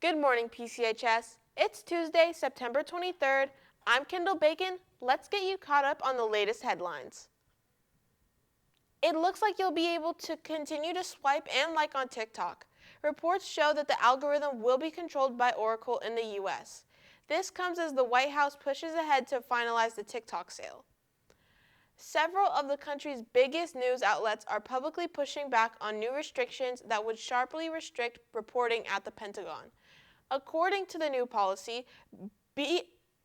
Good morning, PCHS. It's Tuesday, September 23rd. I'm Kendall Bacon. Let's get you caught up on the latest headlines. It looks like you'll be able to continue to swipe and like on TikTok. Reports show that the algorithm will be controlled by Oracle in the U.S. This comes as the White House pushes ahead to finalize the TikTok sale. Several of the country's biggest news outlets are publicly pushing back on new restrictions that would sharply restrict reporting at the Pentagon. According to the new policy,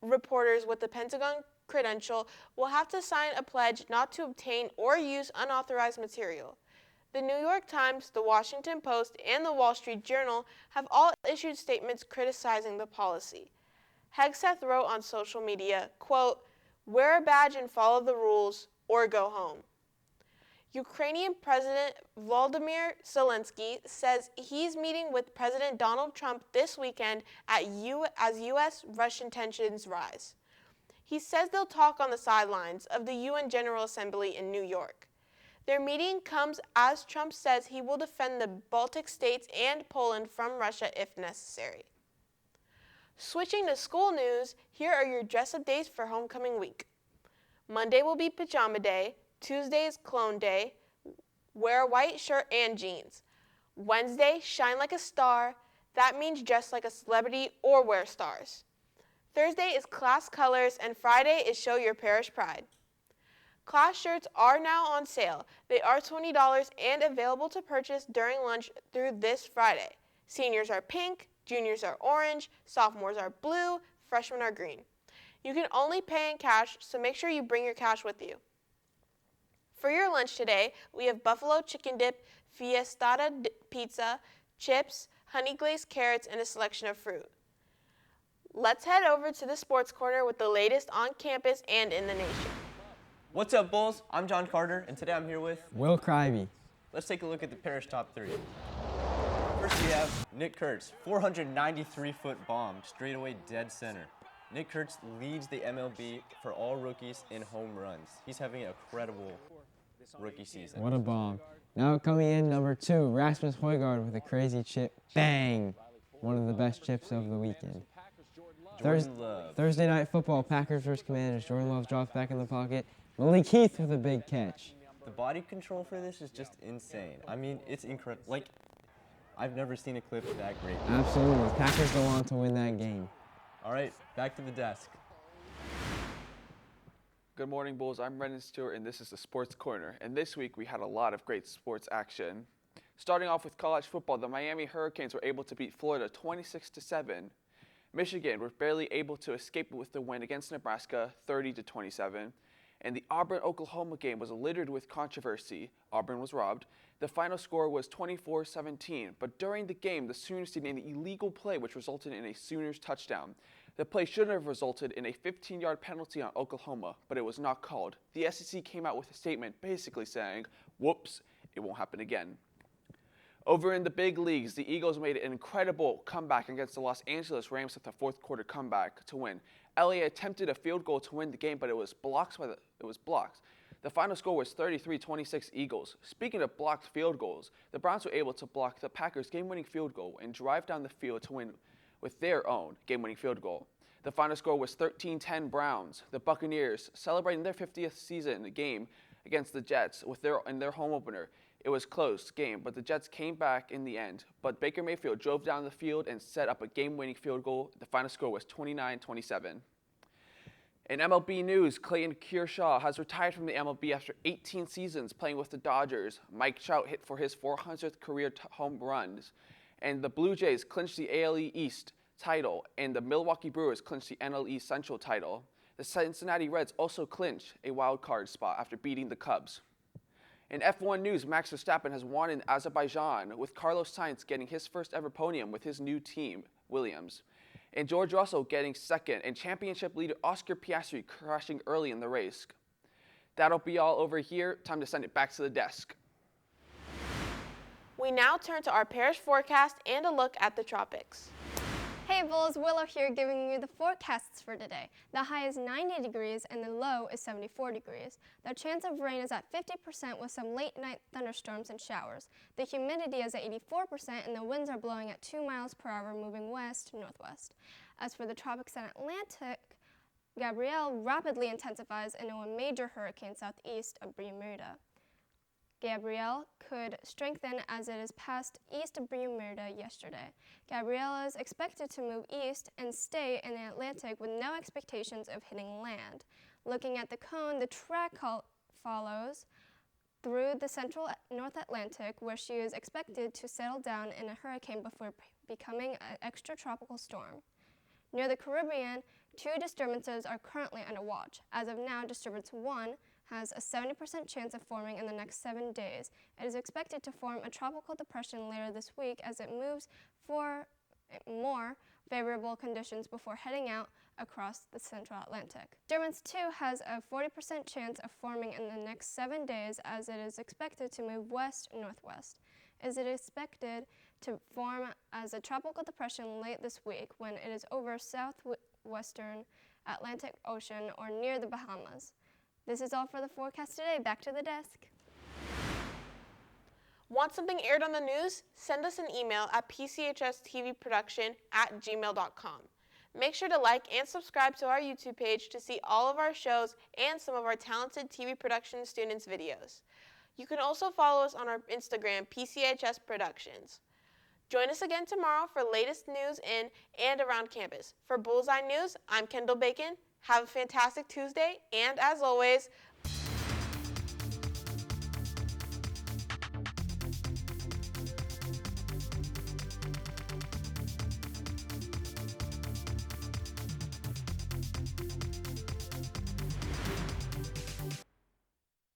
reporters with the Pentagon credential will have to sign a pledge not to obtain or use unauthorized material. The New York Times, the Washington Post, and the Wall Street Journal have all issued statements criticizing the policy. Hegseth wrote on social media, quote, "Wear a badge and follow the rules, or go home." Ukrainian President Volodymyr Zelensky says he's meeting with President Donald Trump this weekend as U.S.-Russian tensions rise. He says they'll talk on the sidelines of the UN General Assembly in New York. Their meeting comes as Trump says he will defend the Baltic states and Poland from Russia if necessary. Switching to school news, here are your dress-up days for homecoming week. Monday will be pajama day. Tuesday is clone day. Wear a white shirt and jeans. Wednesday, shine like a star. That means dress like a celebrity or wear stars. Thursday is class colors, and Friday is show your parish pride. Class shirts are now on sale. They are $20 and available to purchase during lunch through this Friday. Seniors are pink, juniors are orange, sophomores are blue, freshmen are green. You can only pay in cash, so make sure you bring your cash with you. For your lunch today, we have buffalo chicken dip, fiestada pizza, chips, honey glazed carrots, and a selection of fruit. Let's head over to the sports corner with the latest on campus and in the nation. What's up, Bulls? I'm John Carter, and today I'm here with Will Crivey. Let's take a look at the parish top three. First we have Nick Kurtz, 493-foot bomb, straightaway dead center. Nick Kurtz leads the MLB for all rookies in home runs. He's having an incredible rookie season. What a bomb. Now coming in number 2, Rasmus Højgaard with a crazy chip. Bang! One of the best chips of the weekend. Thursday night football, Packers vs. Commanders. Jordan Love drops back in the pocket. Malik Heath with a big catch. The body control for this is just insane. I mean, it's incredible. Like, I've never seen a clip that great. Absolutely. Packers go on to win that game. All right, back to the desk. Good morning, Bulls. I'm Brendan Stewart, and this is the Sports Corner. And this week, we had a lot of great sports action. Starting off with college football, the Miami Hurricanes were able to beat Florida 26-7. Michigan were barely able to escape with the win against Nebraska 30-27. And the Auburn-Oklahoma game was littered with controversy. Auburn was robbed. The final score was 24-17, but during the game, the Sooners did an illegal play which resulted in a Sooners touchdown. The play should have resulted in a 15-yard penalty on Oklahoma, but it was not called. The SEC came out with a statement basically saying, whoops, it won't happen again. Over in the big leagues, the Eagles made an incredible comeback against the Los Angeles Rams with a fourth quarter comeback to win. LA attempted a field goal to win the game, but it was blocked. The final score was 33-26 Eagles. Speaking of blocked field goals, the Browns were able to block the Packers' game-winning field goal and drive down the field to win with their own game-winning field goal. The final score was 13-10 Browns. The Buccaneers celebrating their 50th season game against the Jets in their home opener. It was a close game, but the Jets came back in the end. But Baker Mayfield drove down the field and set up a game-winning field goal. The final score was 29-27. In MLB news, Clayton Kershaw has retired from the MLB after 18 seasons playing with the Dodgers. Mike Trout hit for his 400th career home runs. And the Blue Jays clinched the AL East title, and the Milwaukee Brewers clinched the NL East Central title. The Cincinnati Reds also clinched a wild card spot after beating the Cubs. In F1 news, Max Verstappen has won in Azerbaijan, with Carlos Sainz getting his first ever podium with his new team, Williams. And George Russell getting second, and championship leader Oscar Piastri crashing early in the race. That'll be all over here. Time to send it back to the desk. We now turn to our parish forecast and a look at the tropics. Hey Bulls, Willow here giving you the forecasts for today. The high is 90 degrees and the low is 74 degrees. The chance of rain is at 50% with some late night thunderstorms and showers. The humidity is at 84% and the winds are blowing at 2 miles per hour moving west-northwest. As for the tropics and Atlantic, Gabrielle rapidly intensifies into a major hurricane southeast of Bermuda. Gabrielle could strengthen as it is passed east of Bermuda yesterday. Gabrielle is expected to move east and stay in the Atlantic with no expectations of hitting land. Looking at the cone, the track follows through the central North Atlantic, where she is expected to settle down in a hurricane before becoming an extratropical storm. Near the Caribbean, 2 disturbances are currently under watch. As of now, Disturbance 1 has a 70% chance of forming in the next 7 days. It is expected to form a tropical depression later this week as it moves for more favorable conditions before heading out across the central Atlantic. Disturbance 2 has a 40% chance of forming in the next 7 days as it is expected to move west-northwest. It is expected to form as a tropical depression late this week when it is over southwestern Atlantic Ocean or near the Bahamas. This is all for the forecast today. Back to the desk. Want something aired on the news? Send us an email at pchstvproduction@gmail.com. Make sure to like and subscribe to our YouTube page to see all of our shows and some of our talented TV production students' videos. You can also follow us on our Instagram, PCHS Productions. Join us again tomorrow for latest news in and around campus. For Bullseye News, I'm Kendall Bacon. Have a fantastic Tuesday, and as always,